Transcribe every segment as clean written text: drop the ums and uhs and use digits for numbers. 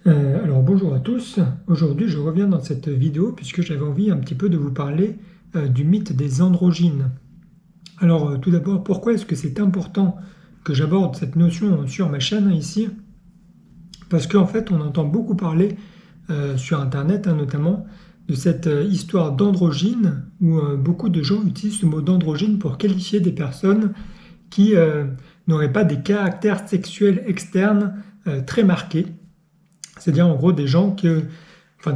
Alors bonjour à tous, aujourd'hui je reviens dans cette vidéo puisque j'avais envie un petit peu de vous parler du mythe des androgynes. Alors tout d'abord, pourquoi est-ce que c'est important que j'aborde cette notion sur ma chaîne ici? Parce qu'en fait on entend beaucoup parler sur internet notamment de cette histoire d'androgyne où beaucoup de gens utilisent ce mot d'androgyne pour qualifier des personnes qui n'auraient pas des caractères sexuels externes très marqués. C'est-à-dire en gros des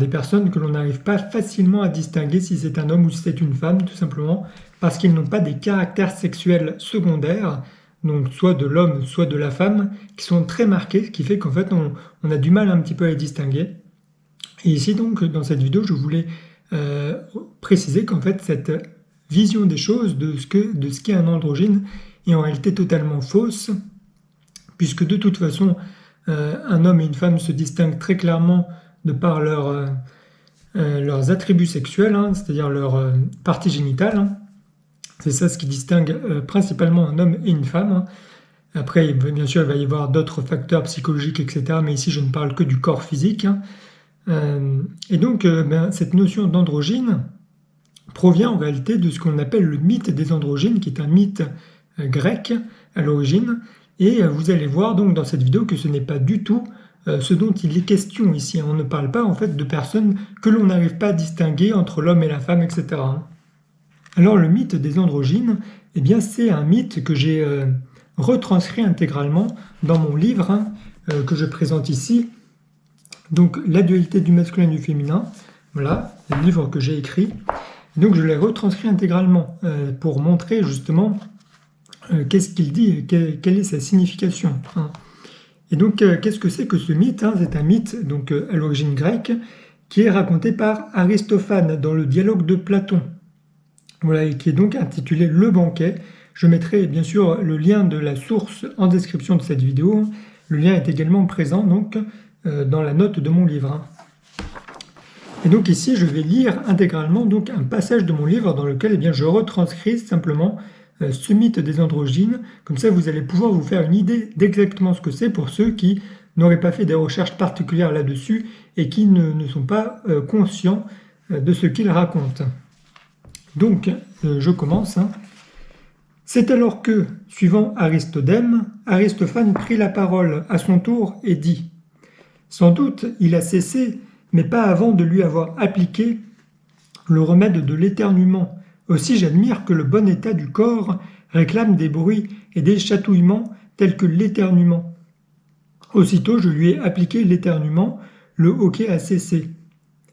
personnes que l'on n'arrive pas facilement à distinguer si c'est un homme ou si c'est une femme, tout simplement, parce qu'ils n'ont pas des caractères sexuels secondaires, donc soit de l'homme, soit de la femme, qui sont très marqués, ce qui fait qu'en fait on a du mal un petit peu à les distinguer. Et ici donc dans cette vidéo je voulais préciser qu'en fait cette vision des choses de ce qu'est un androgyne est en réalité totalement fausse, puisque de toute façon un homme et une femme se distinguent très clairement de par leurs attributs sexuels, c'est-à-dire leur partie génitale. C'est ça ce qui distingue principalement un homme et une femme. Après, bien sûr, il va y avoir d'autres facteurs psychologiques, etc. Mais ici, je ne parle que du corps physique. Et donc, cette notion d'androgyne provient en réalité de ce qu'on appelle le mythe des androgynes, qui est un mythe grec à l'origine. Et vous allez voir donc dans cette vidéo que ce n'est pas du tout ce dont il est question ici. On ne parle pas en fait de personnes que l'on n'arrive pas à distinguer entre l'homme et la femme, etc. Alors le mythe des androgynes, eh bien c'est un mythe que j'ai retranscrit intégralement dans mon livre que je présente ici. Donc la dualité du masculin et du féminin, voilà, le livre que j'ai écrit. Donc je l'ai retranscrit intégralement pour montrer justement qu'est-ce qu'il dit, quelle est sa signification. Et donc, qu'est-ce que c'est que ce mythe? C'est un mythe donc, à l'origine grecque qui est raconté par Aristophane dans le dialogue de Platon. Voilà, et qui est donc intitulé Le banquet. Je mettrai bien sûr le lien de la source en description de cette vidéo. Le lien est également présent donc, dans la note de mon livre. Et donc ici, je vais lire intégralement donc, un passage de mon livre dans lequel je retranscris simplement ce mythe des androgynes. Comme ça, vous allez pouvoir vous faire une idée d'exactement ce que c'est pour ceux qui n'auraient pas fait des recherches particulières là-dessus et qui ne sont pas conscients de ce qu'ils racontent. Donc, je commence. C'est alors que, suivant Aristodème, Aristophane prit la parole à son tour et dit « Sans doute, il a cessé, mais pas avant de lui avoir appliqué le remède de l'éternuement. Aussi j'admire que le bon état du corps réclame des bruits et des chatouillements tels que l'éternuement. Aussitôt je lui ai appliqué l'éternuement, le hoquet a cessé.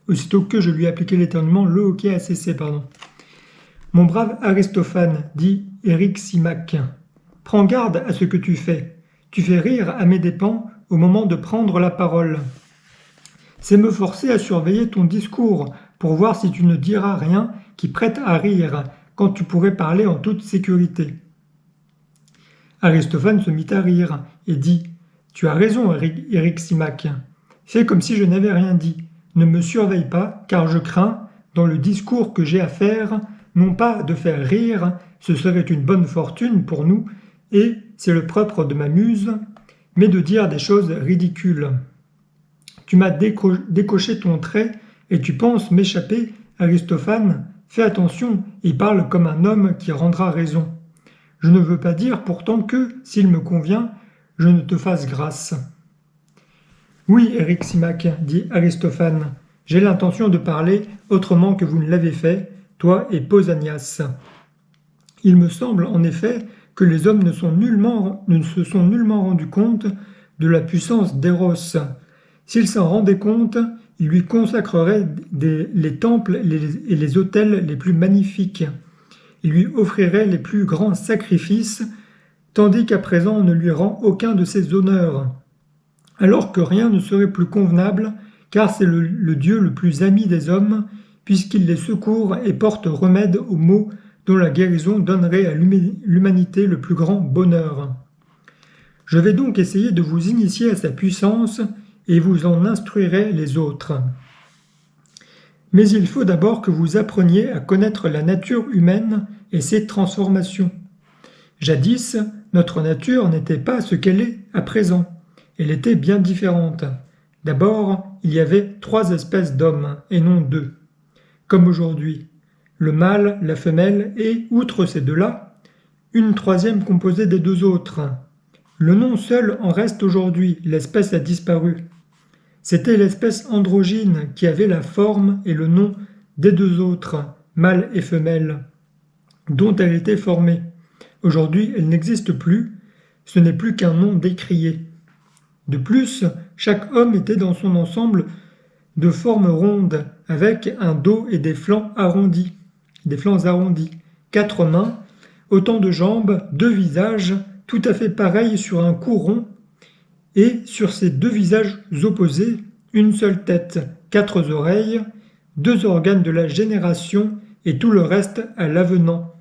Aussitôt que je lui ai appliqué l'éternuement, le hoquet a cessé, pardon. Mon brave Aristophane, dit Eryximach, prends garde à ce que tu fais. Tu fais rire à mes dépens au moment de prendre la parole. C'est me forcer à surveiller ton discours pour voir si tu ne diras rien qui prête à rire, quand tu pourrais parler en toute sécurité. Aristophane se mit à rire et dit « Tu as raison, Eryximach. Fais comme si je n'avais rien dit. Ne me surveille pas, car je crains, dans le discours que j'ai à faire, non pas de faire rire, ce serait une bonne fortune pour nous, et c'est le propre de ma muse, mais de dire des choses ridicules. Tu m'as décoché ton trait, et tu penses m'échapper, Aristophane. Fais attention et parle comme un homme qui rendra raison. Je ne veux pas dire pourtant que, s'il me convient, je ne te fasse grâce. Oui, Eryximach, dit Aristophane, j'ai l'intention de parler autrement que vous ne l'avez fait, toi et Pausanias. Il me semble en effet que les hommes ne se sont nullement rendus compte de la puissance d'Eros. S'ils s'en rendaient compte, il lui consacrerait les temples et les autels les plus magnifiques. Il lui offrirait les plus grands sacrifices, tandis qu'à présent on ne lui rend aucun de ces honneurs. Alors que rien ne serait plus convenable, car c'est le Dieu le plus ami des hommes, puisqu'il les secourt et porte remède aux maux dont la guérison donnerait à l'humanité le plus grand bonheur. Je vais donc essayer de vous initier à sa puissance, et vous en instruirez les autres. Mais il faut d'abord que vous appreniez à connaître la nature humaine et ses transformations. Jadis, notre nature n'était pas ce qu'elle est à présent. Elle était bien différente. D'abord, il y avait 3 espèces d'hommes, et non 2, comme aujourd'hui. Le mâle, la femelle et, outre ces 2-là, une 3e composée des 2 autres. Le nom seul en reste aujourd'hui, l'espèce a disparu. C'était l'espèce androgyne qui avait la forme et le nom des 2 autres, mâle et femelle, dont elle était formée. Aujourd'hui, elle n'existe plus, ce n'est plus qu'un nom décrié. De plus, chaque homme était dans son ensemble de forme ronde, avec un dos et des flancs arrondis, 4 mains, autant de jambes, 2 visages, tout à fait pareils sur un cou rond, et sur ces 2 visages opposés, une seule tête, 4 oreilles, 2 organes de la génération et tout le reste à l'avenant.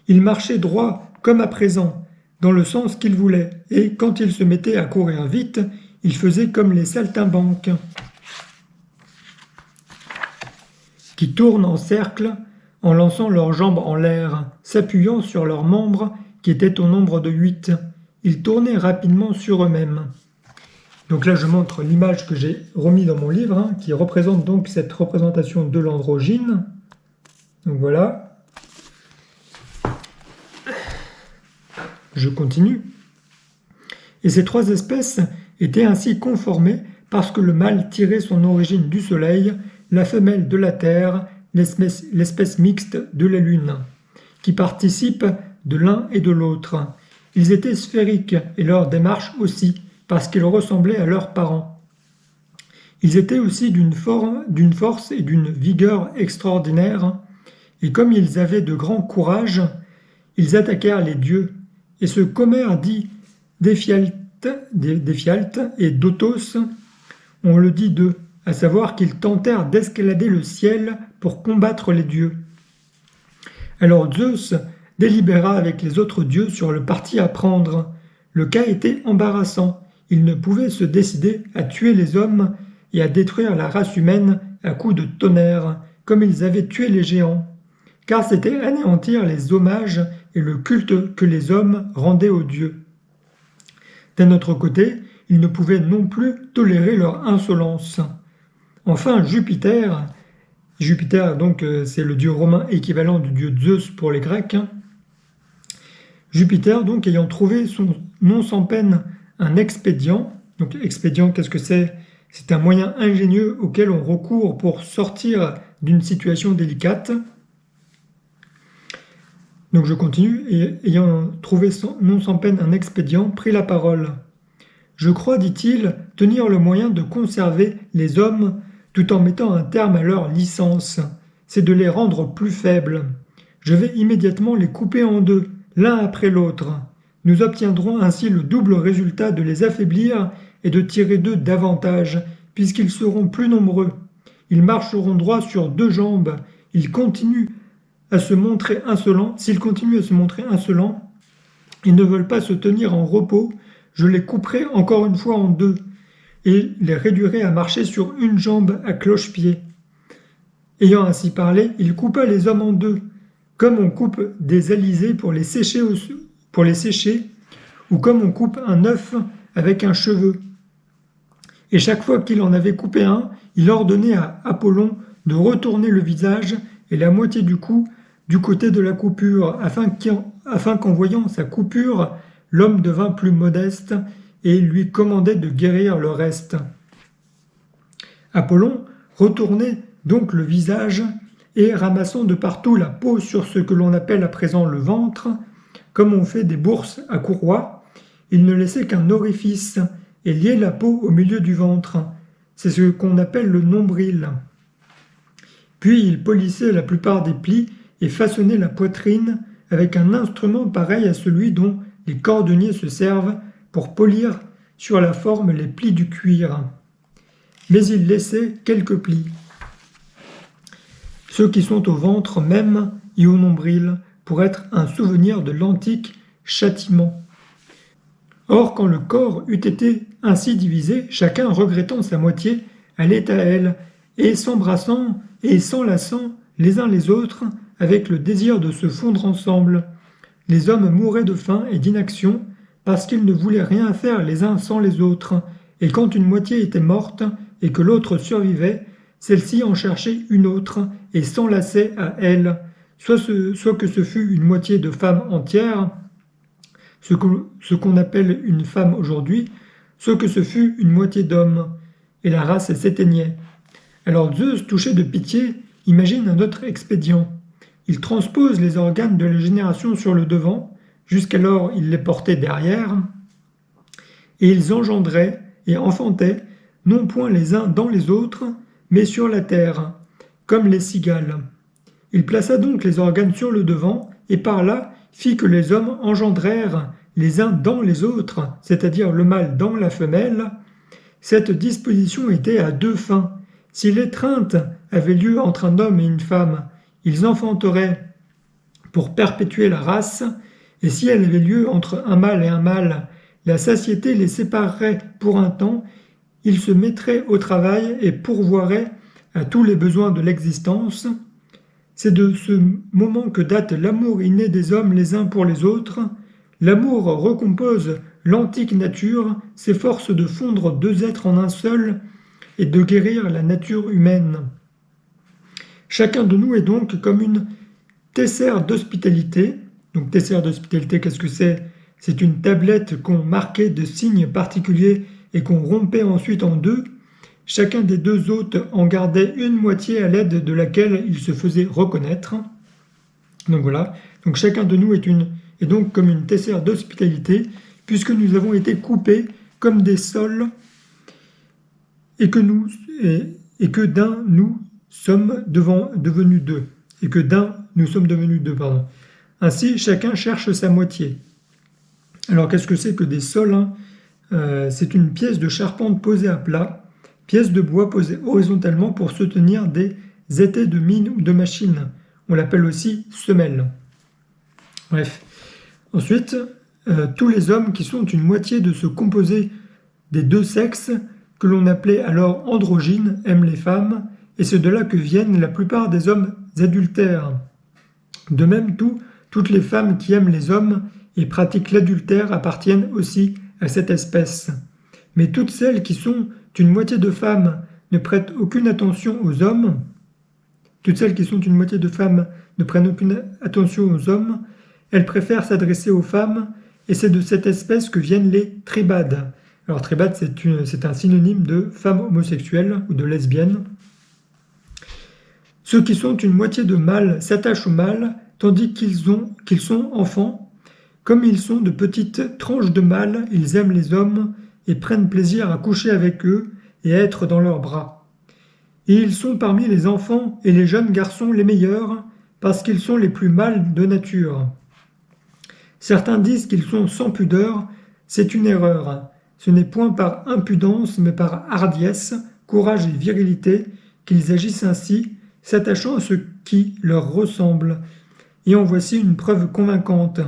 Il marchait droit comme à présent, dans le sens qu'il voulait, et quand il se mettait à courir vite, il faisait comme les saltimbanques, qui tournent en cercle en lançant leurs jambes en l'air, s'appuyant sur leurs membres qui étaient au nombre de 8. Ils tournaient rapidement sur eux-mêmes. Donc là, je montre l'image que j'ai remise dans mon livre, qui représente donc cette représentation de l'androgyne. Donc voilà. Je continue. Et ces 3 espèces étaient ainsi conformées parce que le mâle tirait son origine du soleil, la femelle de la terre, l'espèce mixte de la lune, qui participent de l'un et de l'autre. Ils étaient sphériques et leur démarche aussi, parce qu'ils ressemblaient à leurs parents. Ils étaient aussi d'une force et d'une vigueur extraordinaires, et comme ils avaient de grand courage, ils attaquèrent les dieux, et ce qu'Homère dit d'Éphialte et d'Otos, on le dit d'eux, à savoir qu'ils tentèrent d'escalader le ciel pour combattre les dieux. Alors Zeus délibéra avec les autres dieux sur le parti à prendre. Le cas était embarrassant. Il ne pouvait se décider à tuer les hommes et à détruire la race humaine à coups de tonnerre, comme ils avaient tué les géants, car c'était anéantir les hommages et le culte que les hommes rendaient aux dieux. D'un autre côté, ils ne pouvaient non plus tolérer leur insolence. Enfin, Jupiter donc c'est le dieu romain équivalent du dieu Zeus pour les Grecs. Jupiter donc ayant trouvé non sans peine un expédient. Donc expédient, qu'est-ce que c'est? C'est un moyen ingénieux auquel on recourt pour sortir d'une situation délicate. Donc je continue, et ayant trouvé non sans peine un expédient, prit la parole. Je crois, dit-il, tenir le moyen de conserver les hommes tout en mettant un terme à leur licence. C'est de les rendre plus faibles. Je vais immédiatement les couper en 2, l'un après l'autre. Nous obtiendrons ainsi le double résultat de les affaiblir et de tirer d'eux davantage, puisqu'ils seront plus nombreux. Ils marcheront droit sur 2 jambes. S'ils continuent à se montrer insolents, et ne veulent pas se tenir en repos, je les couperai encore une fois en 2, et les réduirai à marcher sur une jambe à cloche-pied. Ayant ainsi parlé, il coupa les hommes en 2, comme on coupe des alizés pour les sécher, ou comme on coupe un œuf avec un cheveu. Et chaque fois qu'il en avait coupé un, il ordonnait à Apollon de retourner le visage et la moitié du cou du côté de la coupure, afin qu'en voyant sa coupure, l'homme devint plus modeste et lui commandait de guérir le reste. Apollon retournait donc le visage et, ramassant de partout la peau sur ce que l'on appelle à présent le ventre, comme on fait des bourses à courroie, il ne laissait qu'un orifice et liait la peau au milieu du ventre. C'est ce qu'on appelle le nombril. Puis il polissait la plupart des plis et façonnait la poitrine avec un instrument pareil à celui dont les cordonniers se servent pour polir sur la forme les plis du cuir. Mais il laissait quelques plis, ceux qui sont au ventre même et au nombril, pour être un souvenir de l'antique châtiment. Or, quand le corps eût été ainsi divisé, chacun regrettant sa moitié, allait à elle, et s'embrassant et s'enlaçant les uns les autres, avec le désir de se fondre ensemble. Les hommes mouraient de faim et d'inaction, parce qu'ils ne voulaient rien faire les uns sans les autres, et quand une moitié était morte et que l'autre survivait, celle-ci en cherchait une autre et s'enlaçait à elle, soit que ce fût une moitié de femme entière, ce qu'on appelle une femme aujourd'hui, soit que ce fût une moitié d'homme, et la race s'éteignait. Alors Zeus, touché de pitié, imagine un autre expédient. Il transpose les organes de la génération sur le devant, jusqu'alors il les portait derrière, et ils engendraient et enfantaient, non point les uns dans les autres, mais sur la terre, comme les cigales. Il plaça donc les organes sur le devant, et par là fit que les hommes engendrèrent les uns dans les autres, c'est-à-dire le mâle dans la femelle. Cette disposition était à deux fins. Si l'étreinte avait lieu entre un homme et une femme, ils enfanteraient pour perpétuer la race, et si elle avait lieu entre un mâle et un mâle, la satiété les séparerait pour un temps, ils se mettraient au travail et pourvoiraient à tous les besoins de l'existence. C'est de ce moment que date l'amour inné des hommes les uns pour les autres. L'amour recompose l'antique nature, s'efforce de fondre deux êtres en un seul et de guérir la nature humaine. Chacun de nous est donc comme une tessère d'hospitalité. Donc tessère d'hospitalité, qu'est-ce que c'est? C'est une tablette qu'on marquait de signes particuliers et qu'on rompait ensuite en deux. Chacun des deux hôtes en gardait une moitié à l'aide de laquelle il se faisait reconnaître. Donc voilà, donc chacun de nous est donc comme une tessère d'hospitalité, puisque nous avons été coupés comme des sols et que d'un nous sommes devenus deux. Et que d'un nous sommes devenus deux, pardon. Ainsi, chacun cherche sa moitié. Alors qu'est-ce que c'est que des sols? C'est une pièce de charpente posée à plat, pièce de bois posée horizontalement pour soutenir des étais de mine ou de machine. On l'appelle aussi semelle. Bref. Ensuite, tous les hommes qui sont une moitié de ce composé des deux sexes, que l'on appelait alors androgynes, aiment les femmes, et c'est de là que viennent la plupart des hommes adultères. De même, toutes les femmes qui aiment les hommes et pratiquent l'adultère appartiennent aussi à cette espèce. Mais toutes celles qui sont une moitié de femmes ne prêtent aucune attention aux hommes. Toutes celles qui sont une moitié de femmes ne prennent aucune attention aux hommes. Elles préfèrent s'adresser aux femmes, et c'est de cette espèce que viennent les tribades. Alors tribade, c'est un synonyme de femme homosexuelle ou de lesbienne. Ceux qui sont une moitié de mâles s'attachent aux mâles, tandis qu'ils sont enfants. Comme ils sont de petites tranches de mâles, ils aiment les hommes et prennent plaisir à coucher avec eux et à être dans leurs bras. Et ils sont parmi les enfants et les jeunes garçons les meilleurs, parce qu'ils sont les plus mâles de nature. Certains disent qu'ils sont sans pudeur, c'est une erreur. Ce n'est point par impudence, mais par hardiesse, courage et virilité qu'ils agissent ainsi, s'attachant à ce qui leur ressemble. Et en voici une preuve convaincante.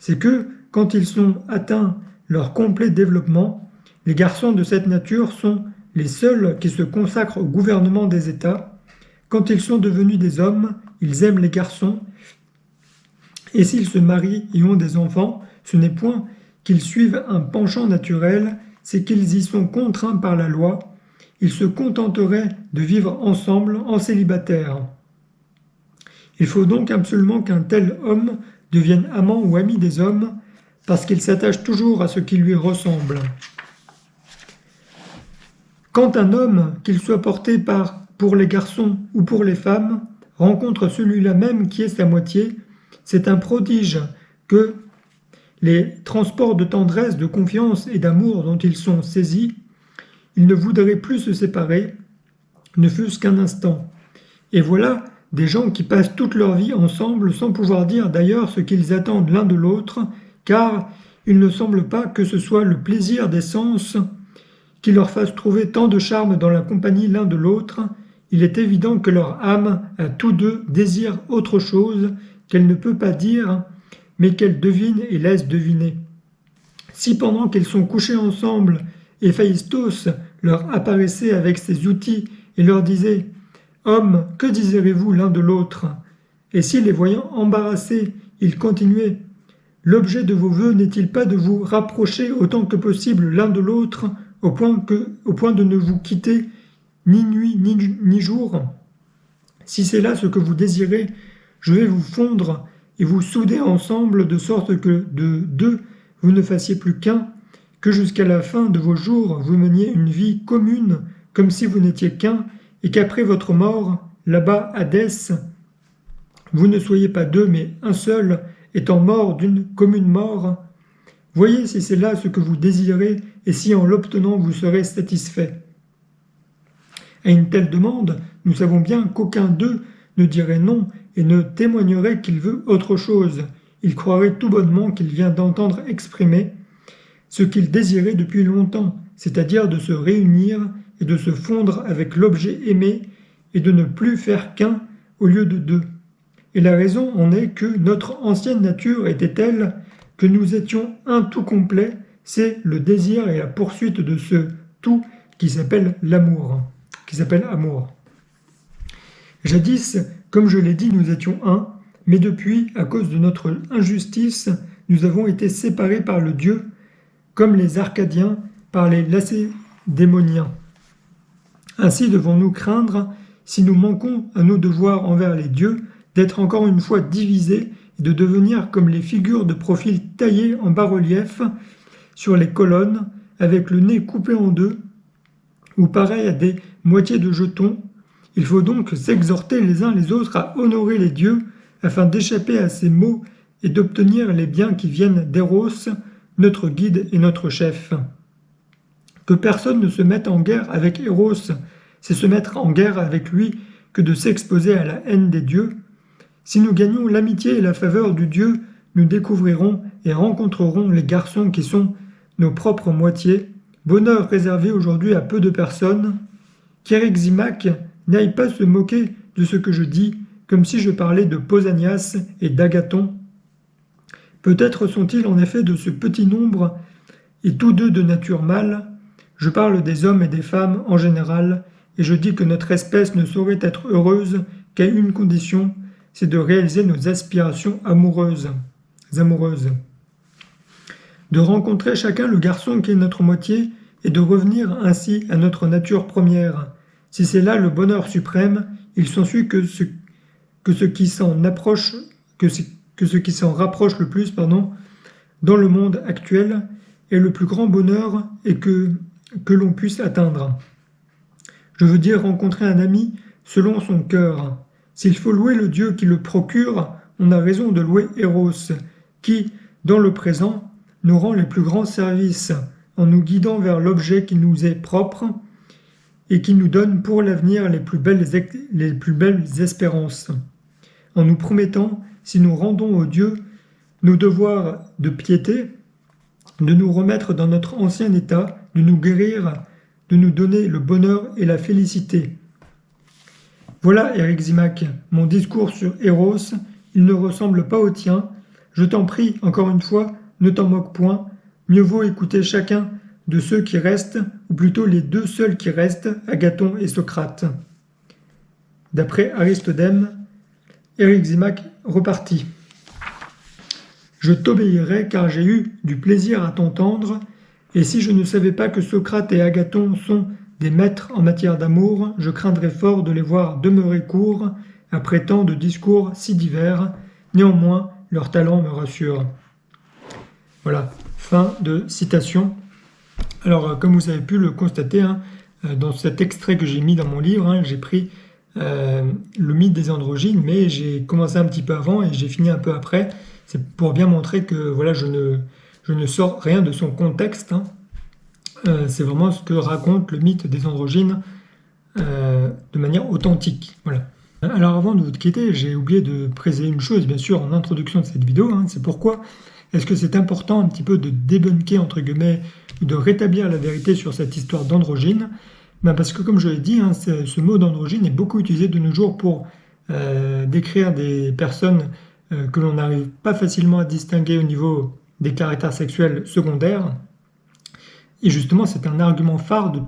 C'est que, quand ils sont atteints leur complet développement, les garçons de cette nature sont les seuls qui se consacrent au gouvernement des États. Quand ils sont devenus des hommes, ils aiment les garçons, et s'ils se marient et ont des enfants, ce n'est point qu'ils suivent un penchant naturel, c'est qu'ils y sont contraints par la loi. Ils se contenteraient de vivre ensemble en célibataire. Il faut donc absolument qu'un tel homme devienne amant ou ami des hommes, parce qu'il s'attache toujours à ce qui lui ressemble. Quand un homme, qu'il soit porté pour les garçons ou pour les femmes, rencontre celui-là même qui est sa moitié, c'est un prodige que les transports de tendresse, de confiance et d'amour dont ils sont saisis, ils ne voudraient plus se séparer, ne fût-ce qu'un instant. Et voilà des gens qui passent toute leur vie ensemble sans pouvoir dire d'ailleurs ce qu'ils attendent l'un de l'autre, car il ne semble pas que ce soit le plaisir des sens qui leur fasse trouver tant de charme dans la compagnie l'un de l'autre. Il est évident que leur âme, à tous deux, désire autre chose qu'elle ne peut pas dire, mais qu'elle devine et laisse deviner. Si pendant qu'ils sont couchés ensemble, Héphaïstos leur apparaissait avec ses outils et leur disait « Hommes, que désirez-vous l'un de l'autre » Et si les voyant embarrassés, il continuait « L'objet de vos vœux n'est-il pas de vous rapprocher autant que possible l'un de l'autre au point de ne vous quitter ni nuit ni jour. Si c'est là ce que vous désirez, je vais vous fondre et vous souder ensemble de sorte que de deux vous ne fassiez plus qu'un, que jusqu'à la fin de vos jours vous meniez une vie commune comme si vous n'étiez qu'un, et qu'après votre mort, là-bas, Hadès, vous ne soyez pas deux, mais un seul, étant mort d'une commune mort. Voyez si c'est là ce que vous désirez, et si en l'obtenant vous serez satisfait. À une telle demande, nous savons bien qu'aucun d'eux ne dirait non et ne témoignerait qu'il veut autre chose. Il croirait tout bonnement qu'il vient d'entendre exprimer ce qu'il désirait depuis longtemps, c'est-à-dire de se réunir et de se fondre avec l'objet aimé et de ne plus faire qu'un au lieu de deux. Et la raison en est que notre ancienne nature était telle que nous étions un tout complet, c'est le désir et la poursuite de ce tout qui s'appelle l'amour, qui s'appelle amour. Jadis, comme je l'ai dit, nous étions un, mais depuis, à cause de notre injustice, nous avons été séparés par le Dieu, comme les Arcadiens par les Lacédémoniens. Ainsi devons-nous craindre, si nous manquons à nos devoirs envers les dieux, d'être encore une fois divisés et de devenir comme les figures de profil taillées en bas-relief sur les colonnes, avec le nez coupé en deux, ou pareil à des moitiés de jetons. Il faut donc s'exhorter les uns les autres à honorer les dieux, afin d'échapper à ces maux et d'obtenir les biens qui viennent d'Eros, notre guide et notre chef. Que personne ne se mette en guerre avec Eros, c'est se mettre en guerre avec lui que de s'exposer à la haine des dieux. Si nous gagnons l'amitié et la faveur du Dieu, nous découvrirons et rencontrerons les garçons qui sont nos propres moitiés, bonheur réservé aujourd'hui à peu de personnes. Qu'Eryximaque n'aille pas se moquer de ce que je dis, comme si je parlais de Pausanias et d'Agathon. Peut-être sont-ils en effet de ce petit nombre, et tous deux de nature mâle. Je parle des hommes et des femmes en général, et je dis que notre espèce ne saurait être heureuse qu'à une condition, c'est de réaliser nos aspirations amoureuses. De rencontrer chacun le garçon qui est notre moitié, et de revenir ainsi à notre nature première. Si c'est là le bonheur suprême, il s'ensuit que ce qui s'en rapproche le plus, dans le monde actuel, est le plus grand bonheur et que l'on puisse atteindre. Je veux dire rencontrer un ami selon son cœur. S'il faut louer le Dieu qui le procure, on a raison de louer Eros, qui, dans le présent, nous rend les plus grands services, en nous guidant vers l'objet qui nous est propre et qui nous donne pour l'avenir les plus belles espérances, en nous promettant, si nous rendons au Dieu nos devoirs de piété, de nous remettre dans notre ancien état, de nous guérir, de nous donner le bonheur et la félicité. Voilà, Eryximaque, mon discours sur Eros, il ne ressemble pas au tien. Je t'en prie, encore une fois, ne t'en moque point. Mieux vaut écouter chacun de ceux qui restent, ou plutôt les deux seuls qui restent, Agathon et Socrate. D'après Aristodème, Eryximaque repartit. Je t'obéirai car j'ai eu du plaisir à t'entendre, et si je ne savais pas que Socrate et Agathon sont des maîtres en matière d'amour, je craindrais fort de les voir demeurer courts après tant de discours si divers. Néanmoins, leur talent me rassure. Voilà, fin de citation. Alors, comme vous avez pu le constater, dans cet extrait que j'ai mis dans mon livre, j'ai pris le mythe des androgynes, mais j'ai commencé un petit peu avant et j'ai fini un peu après. C'est pour bien montrer que voilà, je ne sors rien de son contexte. C'est vraiment ce que raconte le mythe des androgynes de manière authentique. Voilà. Alors avant de vous quitter, j'ai oublié de préciser une chose, bien sûr, en introduction de cette vidéo, c'est pourquoi est-ce que c'est important un petit peu de débunker, entre guillemets, ou de rétablir la vérité sur cette histoire d'androgyne. Parce que comme je l'ai dit, ce mot d'androgyne est beaucoup utilisé de nos jours pour décrire des personnes que l'on n'arrive pas facilement à distinguer au niveau des caractères sexuels secondaires. Et justement, c'est un argument phare de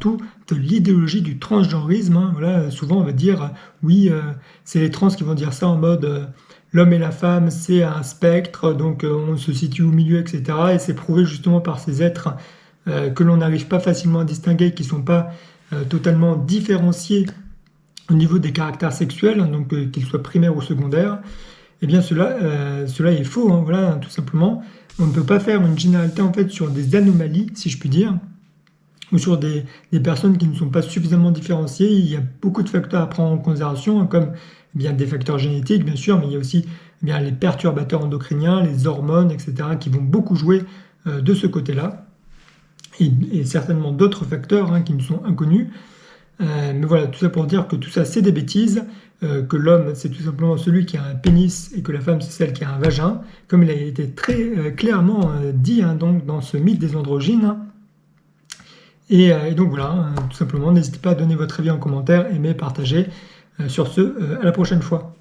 l'idéologie du transgenrisme. Voilà, souvent, on va dire, oui, c'est les trans qui vont dire ça en mode l'homme et la femme, c'est un spectre, donc on se situe au milieu, etc. Et c'est prouvé justement par ces êtres que l'on n'arrive pas facilement à distinguer, qui ne sont pas totalement différenciés au niveau des caractères sexuels, donc qu'ils soient primaires ou secondaires, eh bien cela est faux, hein, voilà, tout simplement. On ne peut pas faire une généralité en fait sur des anomalies, si je puis dire, ou sur des personnes qui ne sont pas suffisamment différenciées. Il y a beaucoup de facteurs à prendre en considération, hein, comme eh bien, des facteurs génétiques, bien sûr, mais il y a aussi eh bien, les perturbateurs endocriniens, les hormones, etc., qui vont beaucoup jouer de ce côté-là, et certainement d'autres facteurs qui nous sont inconnus. Mais voilà, tout ça pour dire que tout ça, c'est des bêtises, que l'homme, c'est tout simplement celui qui a un pénis et que la femme, c'est celle qui a un vagin, comme il a été très clairement dit donc, dans ce mythe des androgynes. Et donc voilà, tout simplement, n'hésitez pas à donner votre avis en commentaire, aimer, partager. Sur ce, à la prochaine fois.